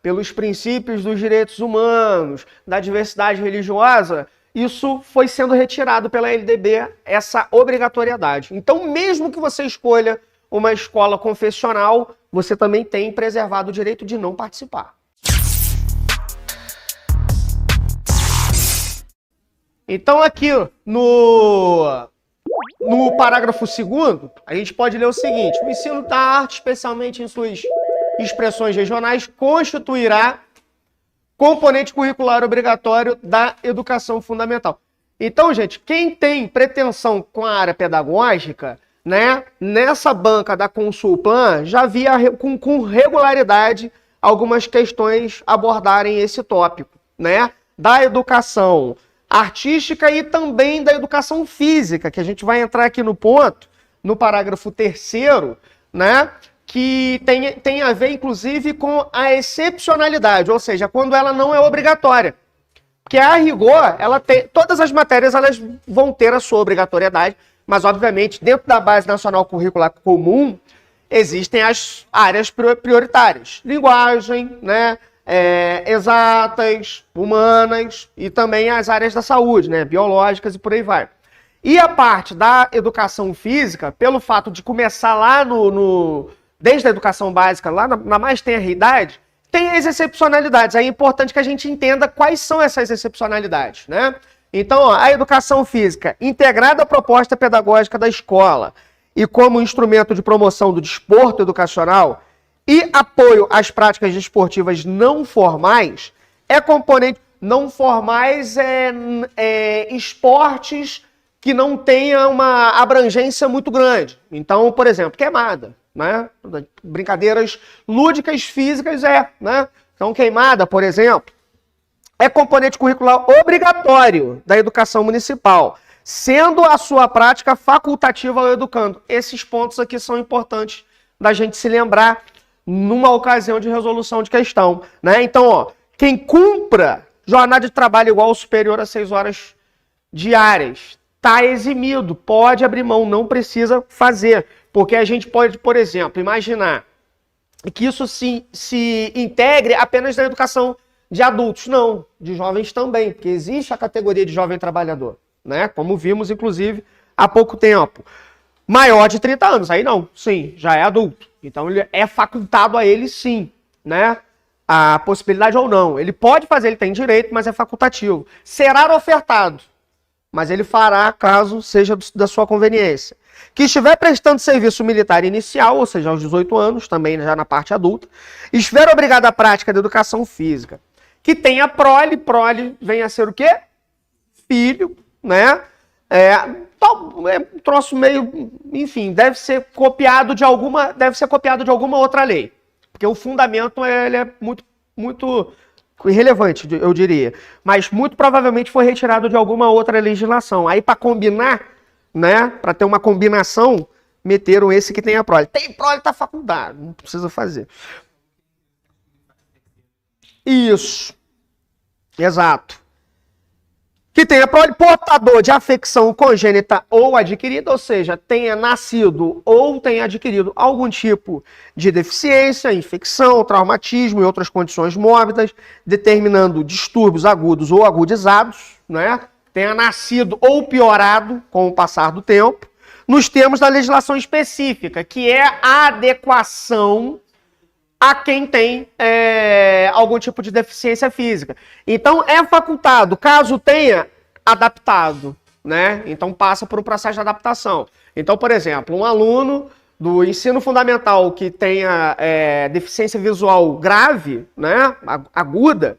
pelos princípios dos direitos humanos, da diversidade religiosa, isso foi sendo retirado pela LDB, essa obrigatoriedade. Então, mesmo que você escolha uma escola confessional, você também tem preservado o direito de não participar. Então, aqui no parágrafo 2º, a gente pode ler o seguinte: o ensino da arte, especialmente em suas expressões regionais, constituirá componente curricular obrigatório da educação fundamental. Então, gente, quem tem pretensão com a área pedagógica, né, nessa banca da Consulplan, já via com regularidade algumas questões abordarem esse tópico, né, da educação artística e também da educação física, que a gente vai entrar aqui no ponto, no parágrafo 3º, né, que tem a ver, inclusive, com a excepcionalidade, ou seja, quando ela não é obrigatória. Porque, a rigor, todas as matérias elas vão ter a sua obrigatoriedade, mas, obviamente, dentro da Base Nacional Curricular Comum, existem as áreas prioritárias. Linguagem, né, exatas, humanas e também as áreas da saúde, né, biológicas e por aí vai. E a parte da educação física, pelo fato de começar lá desde a educação básica, lá na mais tenra idade, tem as excepcionalidades. É importante que a gente entenda quais são essas excepcionalidades, né? Então, ó, a educação física, integrada à proposta pedagógica da escola e como instrumento de promoção do desporto educacional e apoio às práticas desportivas não formais, é componente... Não formais esportes que não tenha uma abrangência muito grande. Então, por exemplo, queimada, né? Brincadeiras lúdicas físicas né? Então, queimada, por exemplo, é componente curricular obrigatório da educação municipal, sendo a sua prática facultativa ao educando. Esses pontos aqui são importantes da gente se lembrar numa ocasião de resolução de questão, né? Então, ó, quem cumpra jornada de trabalho igual ou superior a 6 horas diárias está eximido, pode abrir mão, não precisa fazer. Porque a gente pode, por exemplo, imaginar que isso se integre apenas na educação de adultos. Não, de jovens também, porque existe a categoria de jovem trabalhador, né? Como vimos, inclusive, há pouco tempo. Maior de 30 anos, aí não, sim, já é adulto. Então, ele é facultado a ele, sim, né? A possibilidade ou não. Ele pode fazer, ele tem direito, mas é facultativo. Será ofertado, mas ele fará caso seja da sua conveniência. Que estiver prestando serviço militar inicial, ou seja, aos 18 anos, também já na parte adulta, estiver obrigado à prática da educação física. Que tenha prole vem a ser o quê? Filho, né? Um troço meio, enfim, deve ser copiado de alguma outra lei. Porque o fundamento ele é muito irrelevante, eu diria. Mas muito provavelmente foi retirado de alguma outra legislação. Aí, para combinar, né, para ter uma combinação, meteram esse que tem a prole. Tem prole, tá faculdade, não precisa fazer. Isso. Exato. Que tenha prole portador de afecção congênita ou adquirida, ou seja, tenha nascido ou tenha adquirido algum tipo de deficiência, infecção, traumatismo e outras condições mórbidas, determinando distúrbios agudos ou agudizados, né? Tenha nascido ou piorado com o passar do tempo, nos termos da legislação específica, que é a adequação a quem tem algum tipo de deficiência física. Então, é facultado, caso tenha, adaptado, né? Então, passa por um processo de adaptação. Então, por exemplo, um aluno do ensino fundamental que tenha deficiência visual grave, né, aguda,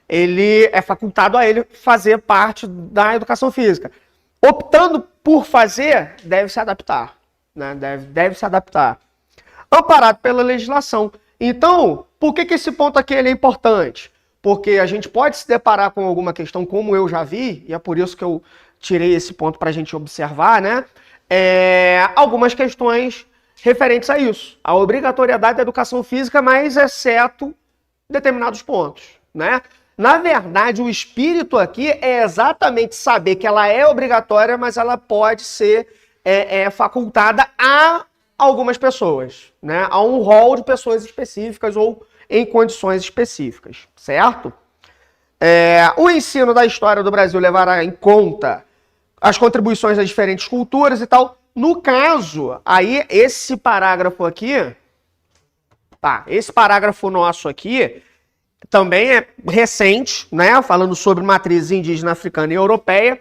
ele é facultado a ele fazer parte da educação física. Optando por fazer, deve se adaptar, né? Deve se adaptar. Amparado pela legislação. Então, por que esse ponto aqui ele é importante? Porque a gente pode se deparar com alguma questão, como eu já vi, e é por isso que eu tirei esse ponto para a gente observar, né? Algumas questões referentes a isso. A obrigatoriedade da educação física, mas exceto determinados pontos, né? Na verdade, o espírito aqui é exatamente saber que ela é obrigatória, mas ela pode ser facultada a algumas pessoas, né? A um rol de pessoas específicas ou em condições específicas, certo? O ensino da história do Brasil levará em conta as contribuições das diferentes culturas e tal. No caso, aí, esse parágrafo aqui, tá, esse parágrafo nosso aqui, também é recente, né, falando sobre matrizes indígena, africana e europeia,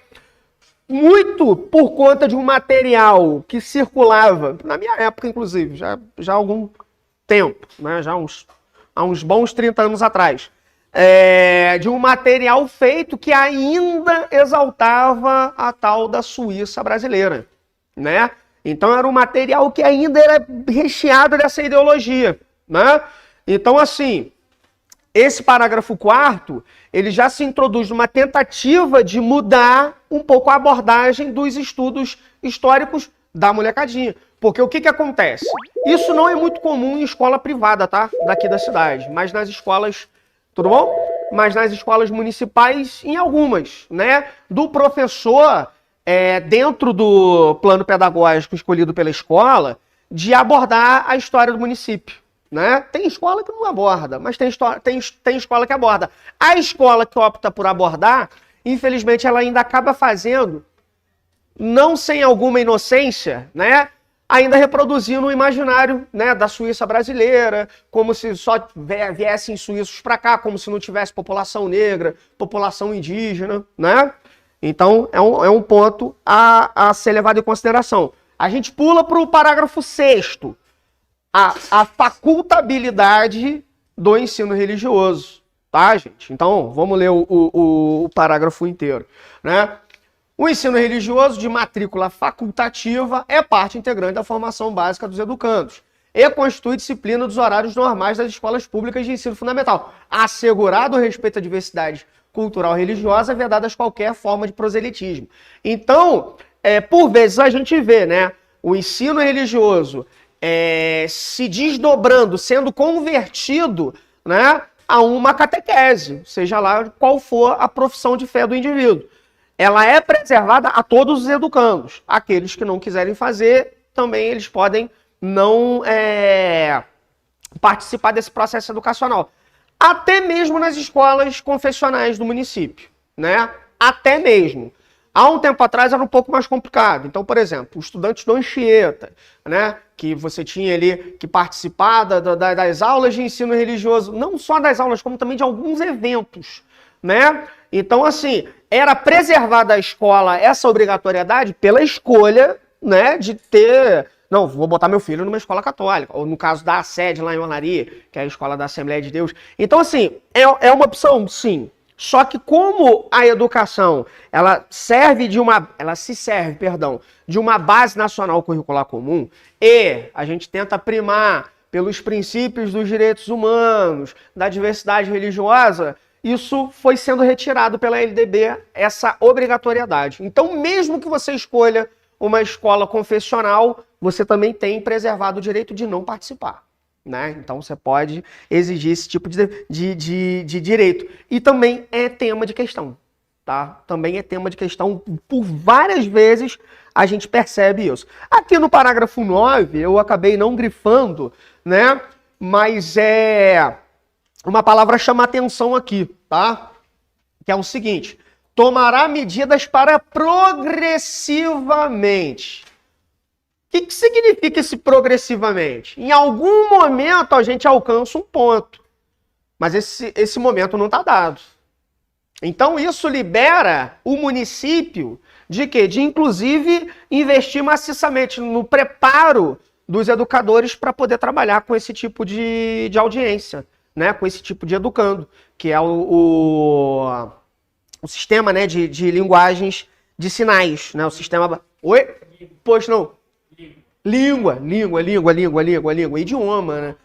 muito por conta de um material que circulava, na minha época, inclusive, já há algum tempo, né, há uns bons 30 anos atrás, de um material feito que ainda exaltava a tal da Suíça brasileira, né? Então era um material que ainda era recheado dessa ideologia, né? Então, assim, esse parágrafo 4º, ele já se introduz numa tentativa de mudar um pouco a abordagem dos estudos históricos da molecadinha. Porque o que acontece? Isso não é muito comum em escola privada, tá? Daqui da cidade, mas nas escolas, tudo bom? Mas nas escolas municipais, em algumas, né? Do professor, dentro do plano pedagógico escolhido pela escola, de abordar a história do município. Né? Tem escola que não aborda, mas tem escola que aborda. A escola que opta por abordar, infelizmente, ela ainda acaba fazendo, não sem alguma inocência, né? Ainda reproduzindo o imaginário, né, da Suíça brasileira, como se só viessem suíços para cá, como se não tivesse população negra, população indígena, né? Então, é um ponto a ser levado em consideração. A gente pula para o parágrafo 6º. A facultabilidade do ensino religioso, tá, gente? Então, vamos ler o parágrafo inteiro, né? O ensino religioso de matrícula facultativa é parte integrante da formação básica dos educandos e constitui disciplina dos horários normais das escolas públicas de ensino fundamental. Assegurado o respeito à diversidade cultural e religiosa, vedadas qualquer forma de proselitismo. Então, por vezes a gente vê, né, o ensino religioso se desdobrando, sendo convertido, né, a uma catequese, seja lá qual for a profissão de fé do indivíduo. Ela é preservada a todos os educandos. Aqueles que não quiserem fazer, também eles podem não participar desse processo educacional. Até mesmo nas escolas confessionais do município, né? Até mesmo. Há um tempo atrás era um pouco mais complicado. Então, por exemplo, os estudantes do Anchieta, né, que você tinha ali que participar das aulas de ensino religioso, não só das aulas, como também de alguns eventos, né? Então, assim, era preservada a escola essa obrigatoriedade pela escolha, né, de ter... Não, vou botar meu filho numa escola católica, ou no caso da sede lá em Olaria, que é a escola da Assembleia de Deus. Então, assim, é uma opção, sim. Só que como a educação, ela se serve de uma base nacional curricular comum, e a gente tenta primar pelos princípios dos direitos humanos, da diversidade religiosa, isso foi sendo retirado pela LDB, essa obrigatoriedade. Então, mesmo que você escolha uma escola confessional, você também tem preservado o direito de não participar. Né? Então você pode exigir esse tipo de direito. E também é tema de questão, tá? Também é tema de questão. Por várias vezes a gente percebe isso. Aqui no parágrafo 9, eu acabei não grifando, né? Mas uma palavra chama atenção aqui, tá? Que é o seguinte: tomará medidas para progressivamente. O que significa esse progressivamente? Em algum momento a gente alcança um ponto, mas esse momento não está dado. Então isso libera o município de quê? De inclusive investir maciçamente no preparo dos educadores para poder trabalhar com esse tipo de audiência, né? Com esse tipo de educando, que é o sistema, né, de linguagens de sinais, né? O sistema... Oi? Pois não. Língua, idioma,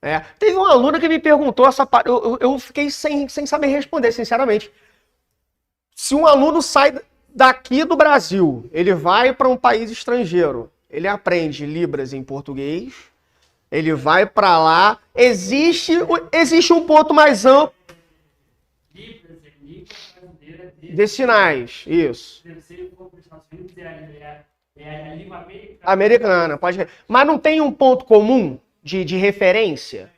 né? Teve uma aluna que me perguntou eu fiquei sem saber responder, sinceramente. Se um aluno sai daqui do Brasil, ele vai para um país estrangeiro, ele aprende Libras em português, ele vai para lá, existe um ponto mais amplo de sinais, isso. É a língua americana, pode. Mas não tem um ponto comum de referência?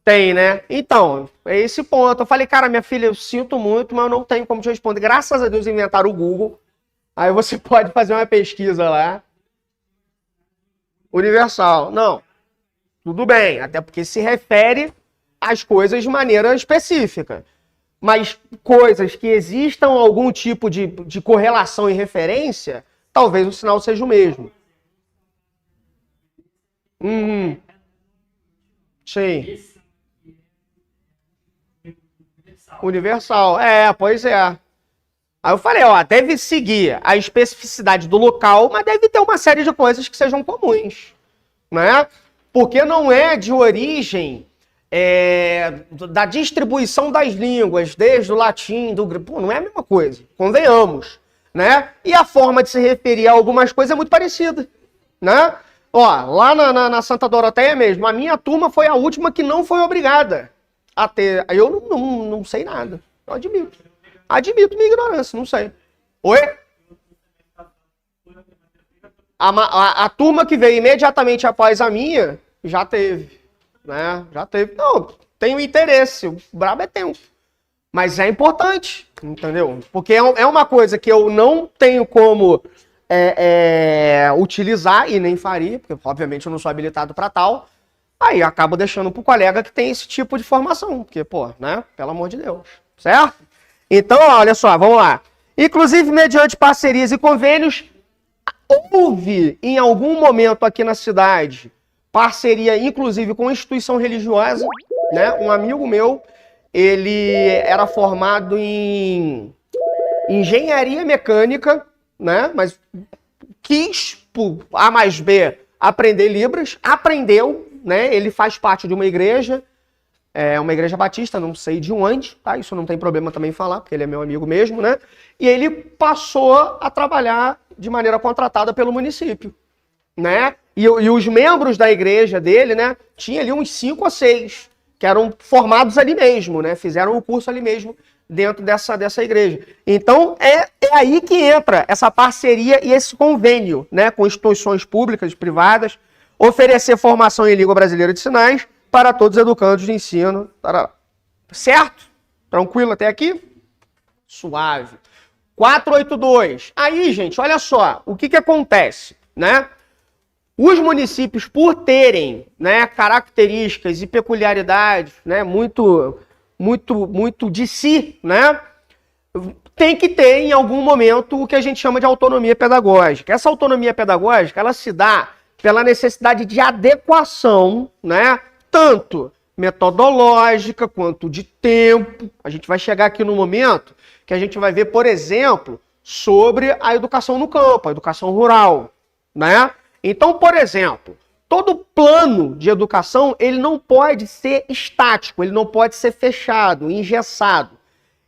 Tem, né? Então, é esse ponto. Eu falei, cara, minha filha, eu sinto muito, mas eu não tenho como te responder. Graças a Deus inventaram o Google. Aí você pode fazer uma pesquisa lá. Universal. Não, tudo bem, até porque se refere às coisas de maneira específica. Mas coisas que existam algum tipo de correlação e referência, talvez o sinal seja o mesmo. Sim. Universal. Pois é. Aí eu falei, ó, deve seguir a especificidade do local, mas deve ter uma série de coisas que sejam comuns, né? Porque não é de origem da distribuição das línguas, desde o latim, do grego, pô, não é a mesma coisa, convenhamos, né? E a forma de se referir a algumas coisas é muito parecida, né? Ó, lá na Santa Doroteia mesmo, a minha turma foi a última que não foi obrigada a ter. Eu não sei nada, eu admito. Admito minha ignorância, não sei. Oi? A turma que veio imediatamente após a minha, já teve, né? Já teve. Não, tenho interesse, o brabo é tempo. Mas é importante, entendeu? Porque é uma coisa que eu não tenho como utilizar e nem faria, porque obviamente eu não sou habilitado para tal. Aí eu acabo deixando pro colega que tem esse tipo de formação, porque, pô, né? Pelo amor de Deus, certo? Então, olha só, vamos lá. Inclusive, mediante parcerias e convênios, houve em algum momento aqui na cidade parceria, inclusive, com instituição religiosa, né? Um amigo meu, ele era formado em engenharia mecânica, né? Mas quis, por A mais B, aprender Libras, aprendeu, né? Ele faz parte de uma igreja batista, não sei de onde, tá? Isso não tem problema também falar, porque ele é meu amigo mesmo, né? E ele passou a trabalhar de maneira contratada pelo município, né? E os membros da igreja dele, né? Tinha ali uns 5 ou 6 que eram formados ali mesmo, né? Fizeram o curso ali mesmo dentro dessa igreja. Então, é aí que entra essa parceria e esse convênio, né? Com instituições públicas, privadas, oferecer formação em língua brasileira de sinais para todos os educandos de ensino. Certo? Tranquilo até aqui? Suave. 482. Aí, gente, olha só, o que acontece, né? Os municípios, por terem, né, características e peculiaridades, né, muito de si, né, tem que ter, em algum momento, o que a gente chama de autonomia pedagógica. Essa autonomia pedagógica, ela se dá pela necessidade de adequação, né, tanto metodológica quanto de tempo. A gente vai chegar aqui no momento que a gente vai ver, por exemplo, sobre a educação no campo, a educação rural, né? Então, por exemplo, todo plano de educação, ele não pode ser estático, ele não pode ser fechado, engessado.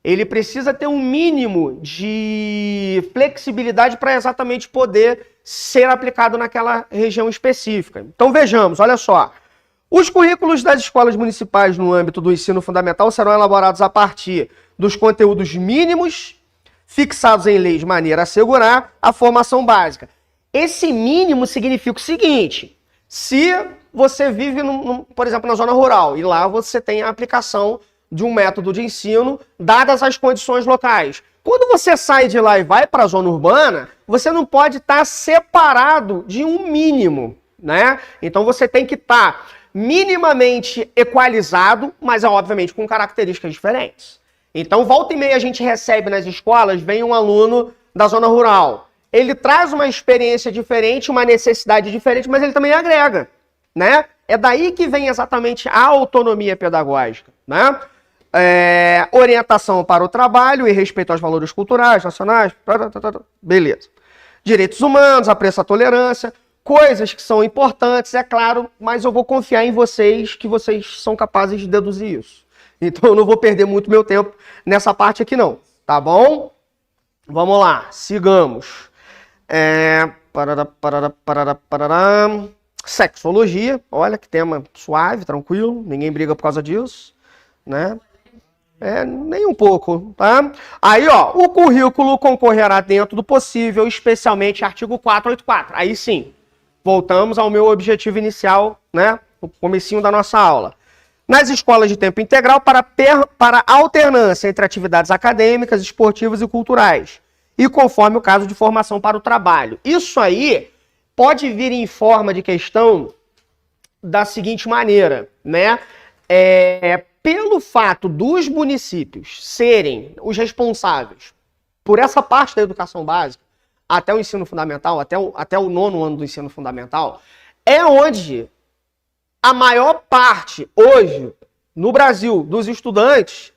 Ele precisa ter um mínimo de flexibilidade para exatamente poder ser aplicado naquela região específica. Então, vejamos, olha só. Os currículos das escolas municipais no âmbito do ensino fundamental serão elaborados a partir dos conteúdos mínimos fixados em lei de maneira a assegurar a formação básica. Esse mínimo significa o seguinte: se você vive, por exemplo, na zona rural, e lá você tem a aplicação de um método de ensino, dadas as condições locais. Quando você sai de lá e vai para a zona urbana, você não pode estar separado de um mínimo, né? Então você tem que estar minimamente equalizado, mas obviamente com características diferentes. Então, volta e meia a gente recebe nas escolas, vem um aluno da zona rural. Ele traz uma experiência diferente, uma necessidade diferente, mas ele também agrega, né? É daí que vem exatamente a autonomia pedagógica, né? Orientação para o trabalho e respeito aos valores culturais, nacionais, beleza. Direitos humanos, apreço à tolerância, coisas que são importantes, é claro, mas eu vou confiar em vocês, que vocês são capazes de deduzir isso. Então eu não vou perder muito meu tempo nessa parte aqui não, tá bom? Vamos lá, sigamos. Sexologia, olha que tema suave, tranquilo, ninguém briga por causa disso, né? Nem um pouco, tá? Aí, ó, o currículo concorrerá dentro do possível, especialmente artigo 484. Aí sim, voltamos ao meu objetivo inicial, né? No comecinho da nossa aula. nas escolas de tempo integral para alternância entre atividades acadêmicas, esportivas e culturais, e conforme o caso de formação para o trabalho. Isso aí pode vir em forma de questão da seguinte maneira, né? Pelo fato dos municípios serem os responsáveis por essa parte da educação básica, até o ensino fundamental, até o 9º ano do ensino fundamental, é onde a maior parte, hoje, no Brasil, dos estudantes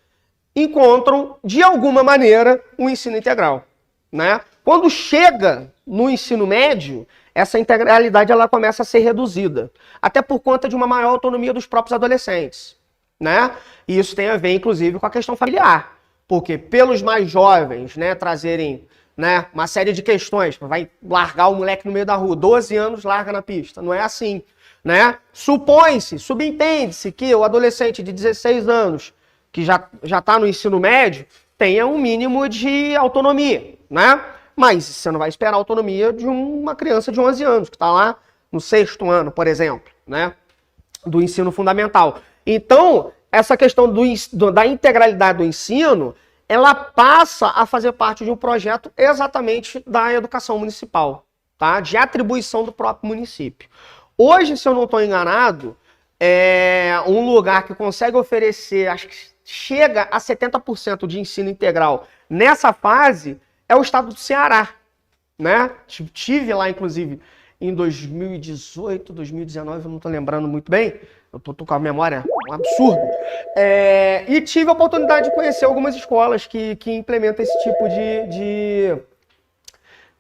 encontram, de alguma maneira, o ensino integral, né? Quando chega no ensino médio, essa integralidade ela começa a ser reduzida, até por conta de uma maior autonomia dos próprios adolescentes, né? E isso tem a ver, inclusive, com a questão familiar, porque pelos mais jovens, né, trazerem, né, uma série de questões, vai largar o moleque no meio da rua, 12 anos, larga na pista, não é assim, né? Supõe-se, subentende-se que o adolescente de 16 anos, que já está no ensino médio, tenha um mínimo de autonomia, né? Mas você não vai esperar a autonomia de uma criança de 11 anos, que está lá no 6º ano, por exemplo, né, do ensino fundamental. Então, essa questão da integralidade do ensino, ela passa a fazer parte de um projeto exatamente da educação municipal, tá? De atribuição do próprio município. Hoje, se eu não estou enganado, um lugar que consegue oferecer, acho que chega a 70% de ensino integral nessa fase, é o estado do Ceará, né? Tive lá, inclusive, em 2018, 2019, eu não estou lembrando muito bem, eu estou com a memória um absurdo, e tive a oportunidade de conhecer algumas escolas que implementam esse tipo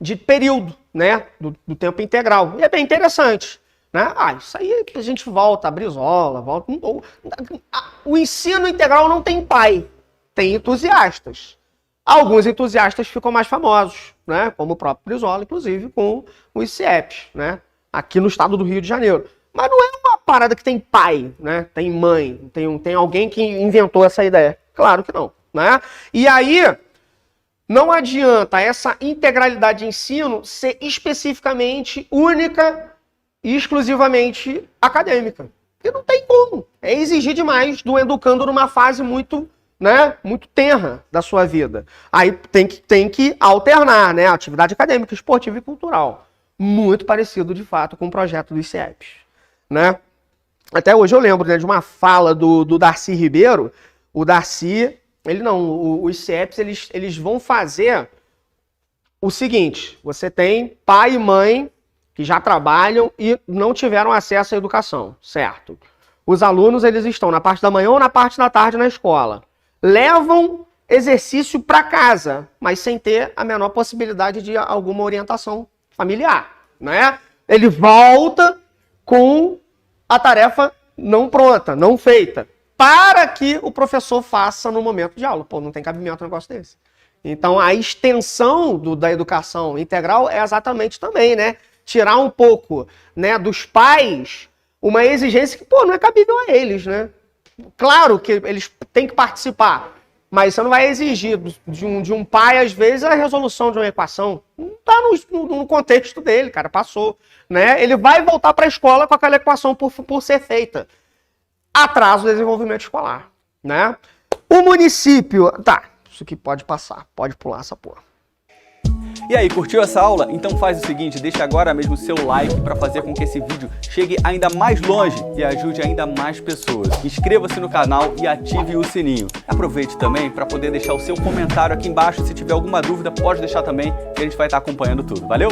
de período, né? Do tempo integral. E é bem interessante, né? Isso aí a gente volta a Brizola, volta... O ensino integral não tem pai, tem entusiastas. Alguns entusiastas ficam mais famosos, né? Como o próprio Brizola, inclusive, com os CIEPs, né? Aqui no estado do Rio de Janeiro. Mas não é uma parada que tem pai, né? Tem mãe, tem alguém que inventou essa ideia. Claro que não, né? E aí, não adianta essa integralidade de ensino ser especificamente única e exclusivamente acadêmica. Porque não tem como. É exigir demais do educando numa fase muito, né, muito tenra da sua vida. Aí tem que alternar, né? Atividade acadêmica, esportiva e cultural. Muito parecido, de fato, com o projeto dos CIEPs, né? Até hoje eu lembro, né, de uma fala do Darcy Ribeiro. O Darcy, os CIEPs, eles vão fazer o seguinte: você tem pai e mãe que já trabalham e não tiveram acesso à educação, certo? Os alunos, eles estão na parte da manhã ou na parte da tarde na escola. Levam exercício para casa, mas sem ter a menor possibilidade de alguma orientação familiar, né? Ele volta com a tarefa não pronta, não feita, para que o professor faça no momento de aula. Pô, não tem cabimento um negócio desse. Então, a extensão da educação integral é exatamente também, né? Tirar um pouco, né, dos pais uma exigência que, pô, não é cabível a eles, né? Claro que eles têm que participar, mas você não vai exigir de um pai, às vezes, a resolução de uma equação. Não está no contexto dele, cara, passou, né? Ele vai voltar para a escola com aquela equação por ser feita. Atraso do desenvolvimento escolar, né? O município... Tá, isso aqui pode passar, pode pular essa porra. E aí, curtiu essa aula? Então faz o seguinte, deixa agora mesmo o seu like para fazer com que esse vídeo chegue ainda mais longe e ajude ainda mais pessoas. Inscreva-se no canal e ative o sininho. Aproveite também para poder deixar o seu comentário aqui embaixo. Se tiver alguma dúvida, pode deixar também, que a gente vai estar acompanhando tudo. Valeu?